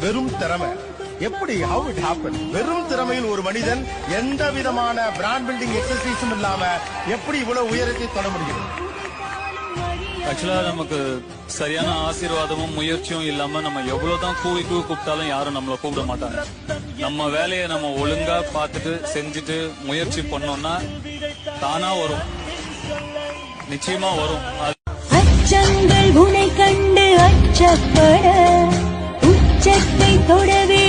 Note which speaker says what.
Speaker 1: வெறும் திறமை. எப்படி how it happened? வெறும் திறமையில் ஒரு மனிதன் எந்த விதமான பிராண்ட் பில்டிங் எக்ஸசைஸும் இல்லாம எப்படி இவ்வளவு உயரத்தை தொட முடியும்?
Speaker 2: ஆக்சுவலா நமக்கு சரியான ஆசீர்வாதமும் முயற்சியும் இல்லாம நம்ம எவ்வளவுதான் கூப்பிட்டாலும் யாரும் நம்மள கூப்பிட மாட்டாங்க. நம்ம வேலையை நம்ம ஒழுங்கா பார்த்துட்டு செஞ்சுட்டு முயற்சி பண்ணோம்னா தானா வரும், நிச்சயமா வரும்.
Speaker 3: அச்சங்கள் உனை கண்டு அச்சப்பட உச்சத்தை தொடவே